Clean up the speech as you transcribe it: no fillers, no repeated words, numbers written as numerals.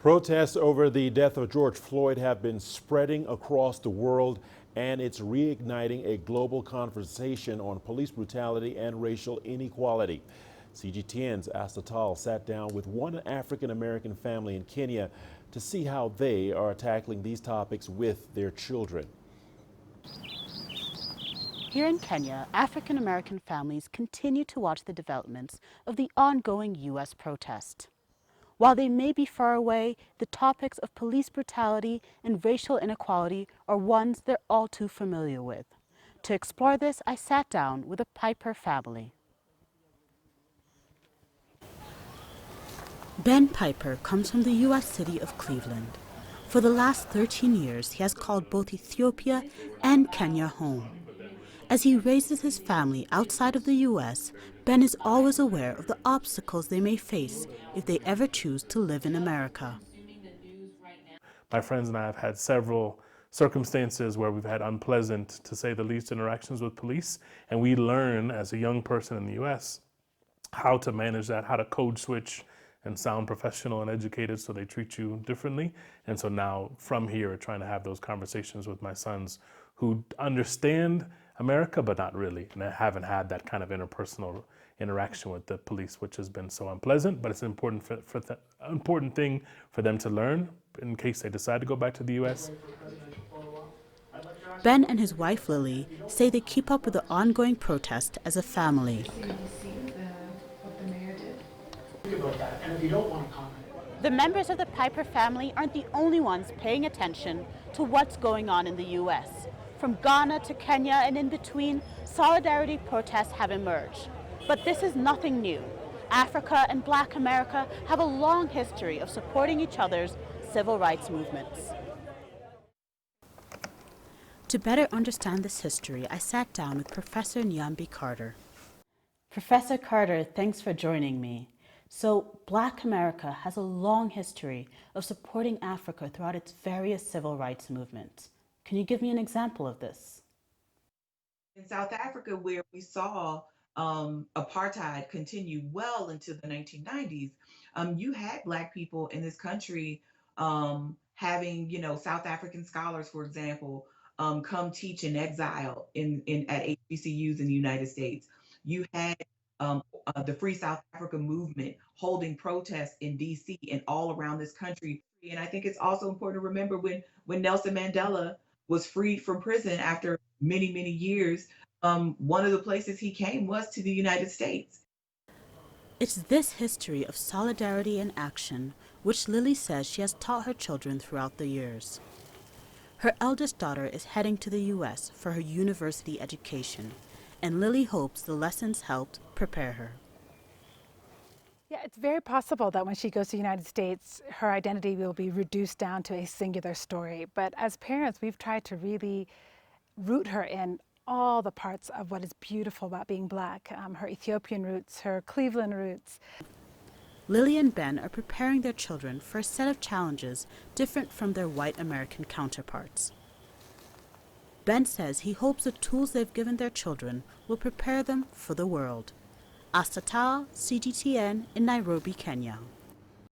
Protests over the death of George Floyd have been spreading across the world, and it's reigniting a global conversation on police brutality and racial inequality. CGTN's Asta sat down with one African-American family in Kenya to see how they are tackling these topics with their children. Here in Kenya, African-American families continue to watch the developments of the ongoing U.S. protest. While they may be far away, the topics of police brutality and racial inequality are ones they're all too familiar with. To explore this, I sat down with a Piper family. Ben Piper comes from the U.S. city of Cleveland. For the last 13 years, he has called both Ethiopia and Kenya home. As he raises his family outside of the U.S., Ben is always aware of the obstacles they may face if they ever choose to live in America. My friends and I have had several circumstances where we've had unpleasant, to say the least, interactions with police, and we learn as a young person in the U.S. how to manage that, how to code switch and sound professional and educated so they treat you differently. And so now from here, trying to have those conversations with my sons who understand America, but not really, and I haven't had that kind of interpersonal interaction with the police, which has been so unpleasant, but it's an important thing for them to learn in case they decide to go back to the U.S. Ben and his wife Lily say they keep up with the ongoing protest as a family. The members of the Piper family aren't the only ones paying attention to what's going on in the U.S. From Ghana to Kenya and in between, solidarity protests have emerged. But this is nothing new. Africa and Black America have a long history of supporting each other's civil rights movements. To better understand this history, I sat down with Professor Nyambi Carter. Professor Carter, thanks for joining me. So, Black America has a long history of supporting Africa throughout its various civil rights movements. Can you give me an example of this? In South Africa, where we saw apartheid continue well into the 1990s, you had Black people in this country having, South African scholars, for example, come teach in exile at HBCUs in the United States. You had the Free South Africa movement holding protests in DC and all around this country. And I think it's also important to remember when Nelson Mandela was freed from prison after many, many years, one of the places he came was to the United States. It's this history of solidarity and action which Lily says she has taught her children throughout the years. Her eldest daughter is heading to the U.S. for her university education, and Lily hopes the lessons helped prepare her. Yeah, it's very possible that when she goes to the United States, her identity will be reduced down to a singular story. But as parents, we've tried to really root her in all the parts of what is beautiful about being Black, her Ethiopian roots, her Cleveland roots. Lily and Ben are preparing their children for a set of challenges different from their white American counterparts. Ben says he hopes the tools they've given their children will prepare them for the world. Asta, CGTN in Nairobi, Kenya.